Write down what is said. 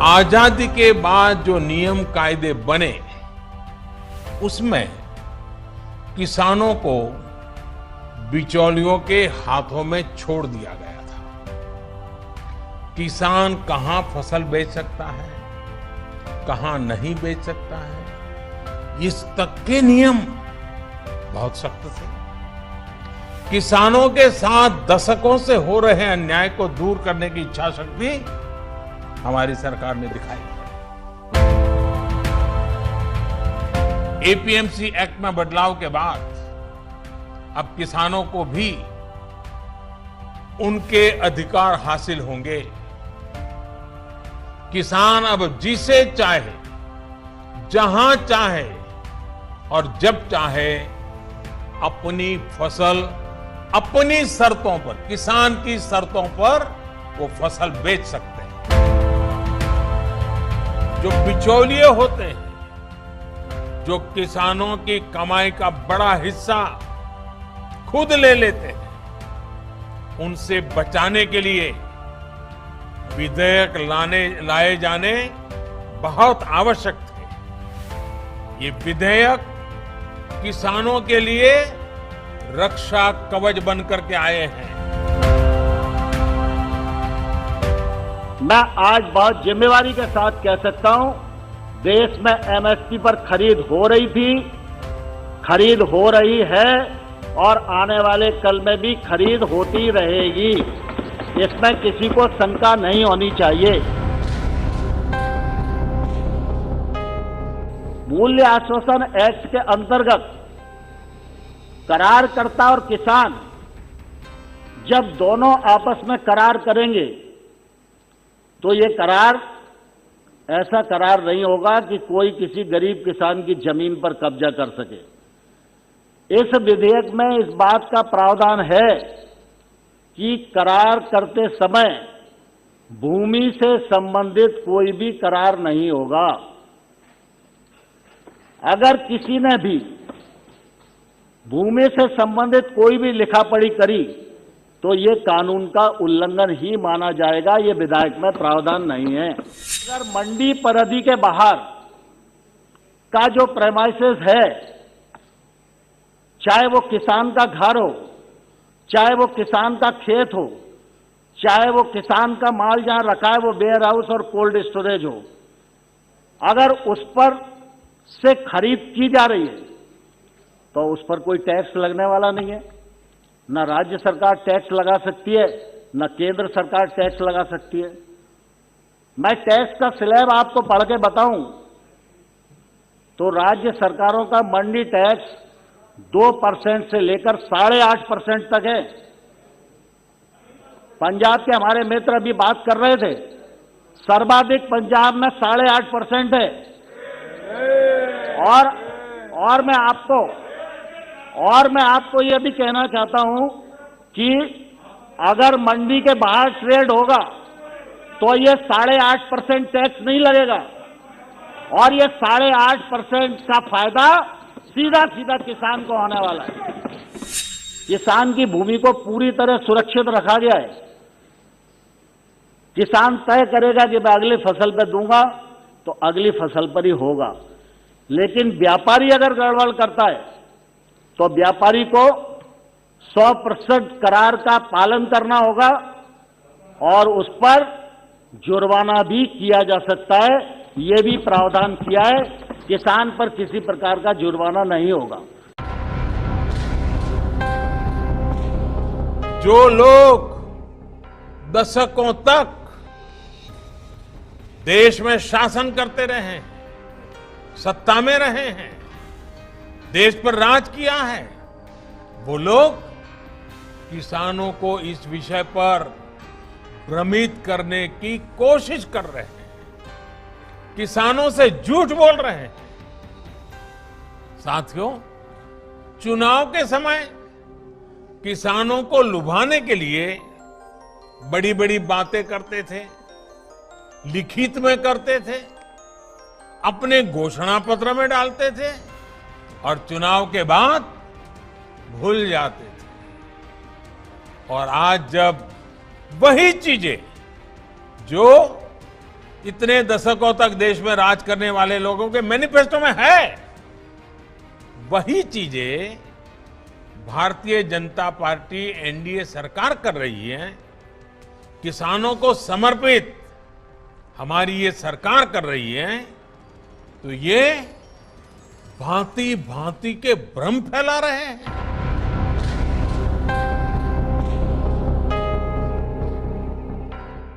आजादी के बाद जो नियम कायदे बने उसमें किसानों को बिचौलियों के हाथों में छोड़ दिया गया था। किसान कहां फसल बेच सकता है, कहां नहीं बेच सकता है, इस तक के नियम बहुत सख्त थे। किसानों के साथ दशकों से हो रहे अन्याय को दूर करने की इच्छा शक्ति हमारी सरकार ने दिखाई है। एपीएमसी एक्ट में बदलाव के बाद अब किसानों को भी उनके अधिकार हासिल होंगे। किसान अब जिसे चाहे, जहां चाहे और जब चाहे अपनी फसल अपनी शर्तों पर, किसान की शर्तों पर वो फसल बेच सकते हैं। जो बिचौलिए होते हैं, जो किसानों की कमाई का बड़ा हिस्सा खुद ले लेते हैं, उनसे बचाने के लिए विधेयक लाए जाने बहुत आवश्यक थे। ये विधेयक किसानों के लिए रक्षा कवच बनकर के आए हैं। मैं आज बहुत जिम्मेवारी के साथ कह सकता हूं, देश में एमएसपी पर खरीद हो रही थी, खरीद हो रही है और आने वाले कल में भी खरीद होती रहेगी। इसमें किसी को शंका नहीं होनी चाहिए। मूल्य आश्वासन एक्ट के अंतर्गत करारकर्ता और किसान जब दोनों आपस में करार करेंगे तो ये करार ऐसा करार नहीं होगा कि कोई किसी गरीब किसान की जमीन पर कब्जा कर सके। इस विधेयक में इस बात का प्रावधान है कि करार करते समय भूमि से संबंधित कोई भी करार नहीं होगा। अगर किसी ने भी भूमि से संबंधित कोई भी लिखापढ़ी करी तो ये कानून का उल्लंघन ही माना जाएगा। ये विधेयक में प्रावधान नहीं है। अगर मंडी परिधि के बाहर का जो प्रेमाइसेस है, चाहे वो किसान का घर हो, चाहे वो किसान का खेत हो, चाहे वो किसान का माल जहां रखा है वो वेयर हाउस और कोल्ड स्टोरेज हो, अगर उस पर से खरीद की जा रही है तो उस पर कोई टैक्स लगने वाला नहीं है। न राज्य सरकार टैक्स लगा सकती है, न केंद्र सरकार टैक्स लगा सकती है। मैं टैक्स का स्लैब आपको पढ़ के बताऊं तो राज्य सरकारों का मंडी टैक्स 2% से लेकर 8.5% तक है। पंजाब के हमारे मित्र अभी बात कर रहे थे, सर्वाधिक पंजाब में 8.5% है। और मैं आपको यह भी कहना चाहता हूं कि अगर मंडी के बाहर ट्रेड होगा तो ये 8.5% टैक्स नहीं लगेगा और ये 8.5% का फायदा सीधा सीधा किसान को होने वाला है। किसान की भूमि को पूरी तरह सुरक्षित रखा गया है। किसान तय करेगा कि मैं अगली फसल पर दूंगा तो अगली फसल पर ही होगा। लेकिन व्यापारी अगर गड़बड़ करता है तो व्यापारी को 100% करार का पालन करना होगा और उस पर जुर्माना भी किया जा सकता है। ये भी प्रावधान किया है। किसान पर किसी प्रकार का जुर्माना नहीं होगा। जो लोग दशकों तक देश में शासन करते रहे हैं, सत्ता में रहे हैं, देश पर राज किया है, वो लोग किसानों को इस विषय पर भ्रमित करने की कोशिश कर रहे हैं, किसानों से झूठ बोल रहे हैं। साथियों, चुनाव के समय किसानों को लुभाने के लिए बड़ी बड़ी बातें करते थे, लिखित में करते थे, अपने घोषणा पत्र में डालते थे और चुनाव के बाद भूल जाते थे। और आज जब वही चीजें जो इतने दशकों तक देश में राज करने वाले लोगों के मैनिफेस्टो में है। वही चीजें भारतीय जनता पार्टी एनडीए सरकार कर रही है, किसानों को समर्पित हमारी ये सरकार कर रही है। तो ये भांति भांति के भ्रम फैला रहे हैं।